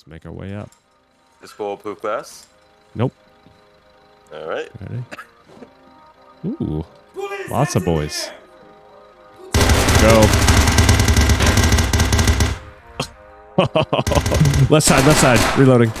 Let's make our way up. This bulletproof glass? Nope. All right. Ready? Ooh. Lots of boys. Go. Left side. Reloading.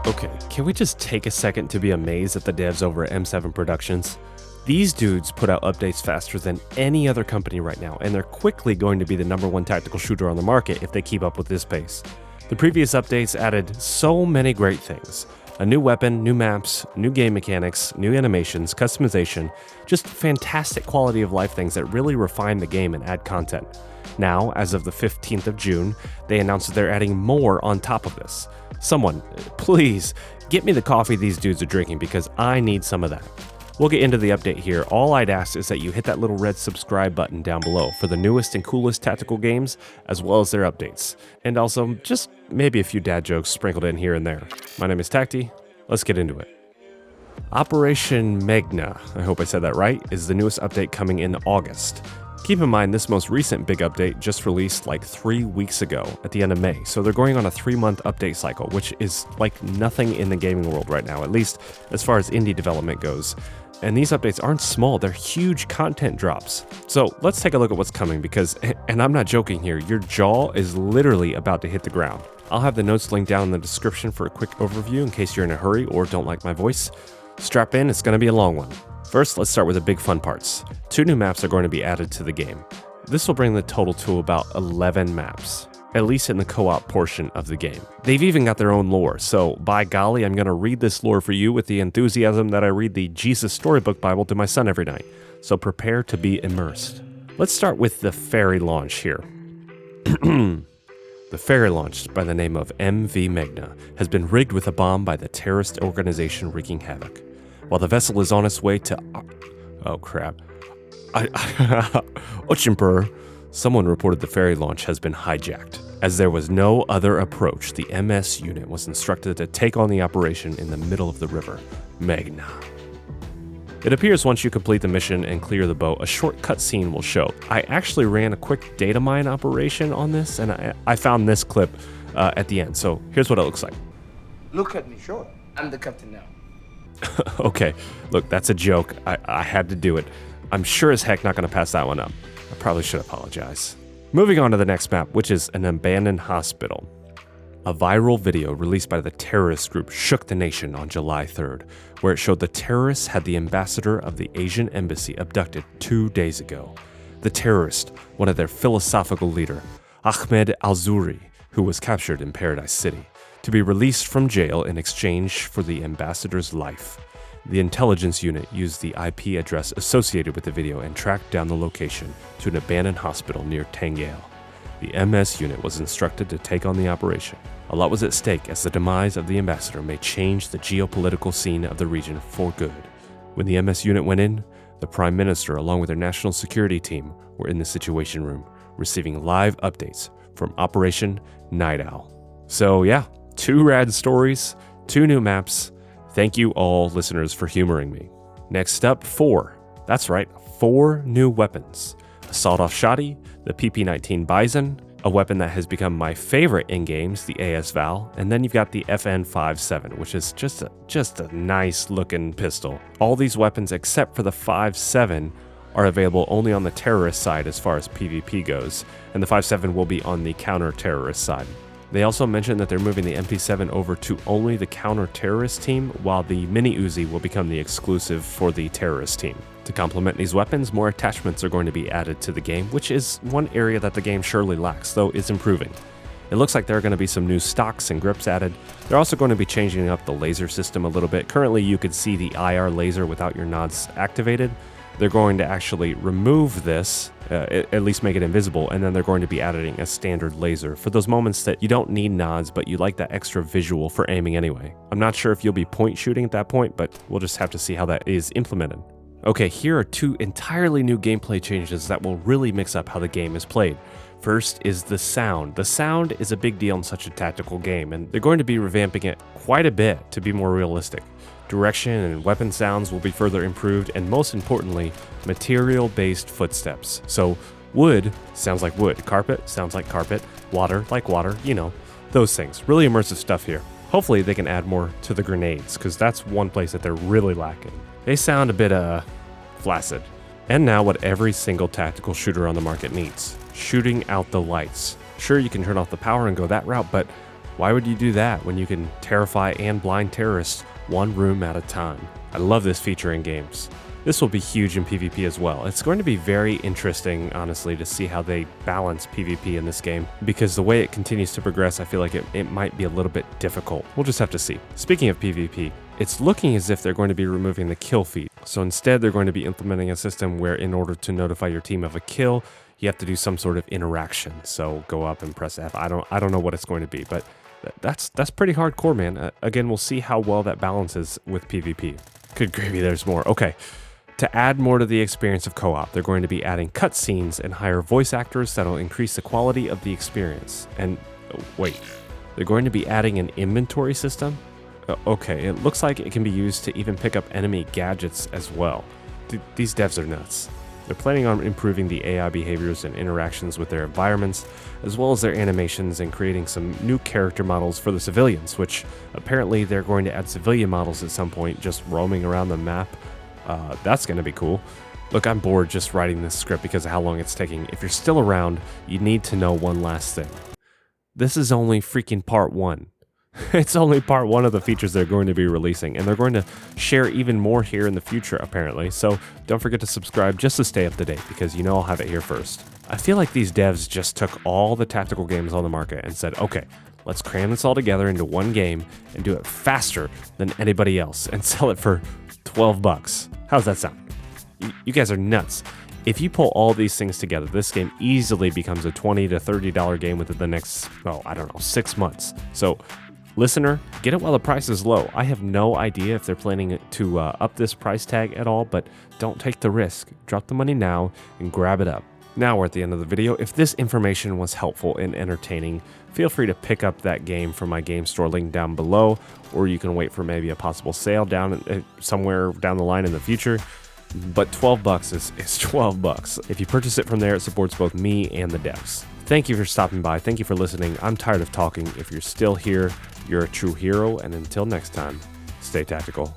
Okay, can we just take a second to be amazed at the devs over at M7 Productions? These dudes put out updates faster than any other company right now, and they're quickly going to be the #1 tactical shooter on the market if they keep up with this pace. The previous updates added so many great things. A new weapon, new maps, new game mechanics, new animations, customization, just fantastic quality of life things that really refine the game and add content. Now, as of the 15th of June, they announced that they're adding more on top of this. Someone, please, get me the coffee these dudes are drinking because I need some of that. We'll get into the update here. All I'd ask is that you hit that little red subscribe button down below for the newest and coolest tactical games, as well as their updates. And also, just maybe a few dad jokes sprinkled in here and there. My name is Tacti. Let's get into it. Operation Meghna, I hope I said that right, is the newest update coming in August. Keep in mind, this most recent big update just released like 3 weeks ago at the end of May, so they're going on a 3-month update cycle, which is like nothing in the gaming world right now, at least as far as indie development goes. And these updates aren't small, they're huge content drops. So let's take a look at what's coming because, and I'm not joking here, your jaw is literally about to hit the ground. I'll have the notes linked down in the description for a quick overview in case you're in a hurry or don't like my voice. Strap in, it's going to be a long one. First, let's start with the big fun parts. 2 new maps are going to be added to the game. This will bring the total to about 11 maps, at least in the co-op portion of the game. They've even got their own lore, so by golly, I'm going to read this lore for you with the enthusiasm that I read the Jesus Storybook Bible to my son every night. So prepare to be immersed. Let's start with the ferry launch here. The ferry launch, by the name of MV Meghna, has been rigged with a bomb by the terrorist organization wreaking havoc. While the vessel is on its way to... Oh, crap. Uchimper. Someone reported the ferry launch has been hijacked. As there was no other approach, the MS unit was instructed to take on the operation in the middle of the river, Meghna. It appears once you complete the mission and clear the boat, a short cutscene will show. I actually ran a quick data mine operation on this, and I found this clip at the end. So here's what it looks like. Look at me, sure. I'm the captain now. Okay, look, that's a joke. I had to do it. I'm sure as heck not going to pass that one up. I probably should apologize. Moving on to the next map, which is an abandoned hospital. A viral video released by the terrorist group shook the nation on July 3rd, where it showed the terrorists had the ambassador of the Asian embassy abducted 2 days ago. The terrorist, one of their philosophical leader, Ahmed Al-Zuri, who was captured in Paradise City, to be released from jail in exchange for the ambassador's life. The intelligence unit used the IP address associated with the video and tracked down the location to an abandoned hospital near Tangail. The MS unit was instructed to take on the operation. A lot was at stake as the demise of the ambassador may change the geopolitical scene of the region for good. When the MS unit went in, the Prime Minister along with their national security team were in the Situation Room, receiving live updates from Operation Night Owl. So yeah, 2 rad stories, 2 new maps. Thank you all listeners for humoring me. Next up, 4. That's right, 4 new weapons. A sawed-off shotty, the PP-19 Bison, a weapon that has become my favorite in games, the AS Val, and then you've got the FN57, which is just a nice looking pistol. All these weapons except for the 57 are available only on the terrorist side as far as PvP goes, and the 57 will be on the counter-terrorist side. They also mentioned that they're moving the MP7 over to only the counter-terrorist team, while the Mini Uzi will become the exclusive for the terrorist team. To complement these weapons, more attachments are going to be added to the game, which is one area that the game surely lacks, though it's improving. It looks like there are going to be some new stocks and grips added. They're also going to be changing up the laser system a little bit. Currently, you could see the IR laser without your nods activated. They're going to actually remove this, at least make it invisible, and then they're going to be adding a standard laser for those moments that you don't need nods, but you like that extra visual for aiming anyway. I'm not sure if you'll be point shooting at that point, but we'll just have to see how that is implemented. Okay, here are 2 entirely new gameplay changes that will really mix up how the game is played. First is the sound. The sound is a big deal in such a tactical game, and they're going to be revamping it quite a bit to be more realistic. Direction and weapon sounds will be further improved, and most importantly, material-based footsteps. So Wood sounds like wood. Carpet sounds like carpet. Water like water. You know, those things. Really immersive stuff here. Hopefully they can add more to the grenades, because that's one place that they're really lacking. They sound a bit, flaccid. And now what every single tactical shooter on the market needs. Shooting out the lights. Sure, you can turn off the power and go that route, but why would you do that when you can terrify and blind terrorists one room at a time? I love this feature in games. This will be huge in PvP as well. It's going to be very interesting, honestly, to see how they balance PvP in this game, because the way it continues to progress, I feel like it might be a little bit difficult. We'll just have to see. Speaking of PvP, it's looking as if they're going to be removing the kill feed. So instead, they're going to be implementing a system where in order to notify your team of a kill, you have to do some sort of interaction. So go up and press F. I don't know what it's going to be, but that's pretty hardcore, man. Again, we'll see how well that balances with PvP. Good gravy, there's more. Okay. To add more to the experience of co-op, they're going to be adding cutscenes and hire voice actors that'll increase the quality of the experience. And wait, they're going to be adding an inventory system? Okay, it looks like it can be used to even pick up enemy gadgets as well. These devs are nuts. They're planning on improving the AI behaviors and interactions with their environments, as well as their animations, and creating some new character models for the civilians, which apparently they're going to add civilian models at some point just roaming around the map. That's going to be cool. Look, I'm bored just writing this script because of how long it's taking. If you're still around, you need to know one last thing. This is only freaking part 1. It's only part 1 of the features they're going to be releasing, and they're going to share even more here in the future, apparently. So don't forget to subscribe just to stay up to date, because you know I'll have it here first. I feel like these devs just took all the tactical games on the market and said, okay, let's cram this all together into one game and do it faster than anybody else and sell it for $12. How's that sound? You guys are nuts. If you pull all these things together, this game easily becomes a $20 to $30 game within the next, 6 months. So, listener, get it while the price is low. I have no idea if they're planning to up this price tag at all, but don't take the risk. Drop the money now and grab it up. Now we're at the end of the video. If this information was helpful and entertaining, feel free to pick up that game from my game store link down below, or you can wait for maybe a possible sale down somewhere down the line in the future. But $12 is $12. If you purchase it from there, it supports both me and the devs. Thank you for stopping by. Thank you for listening. I'm tired of talking. If you're still here, you're a true hero. And until next time, stay tactical.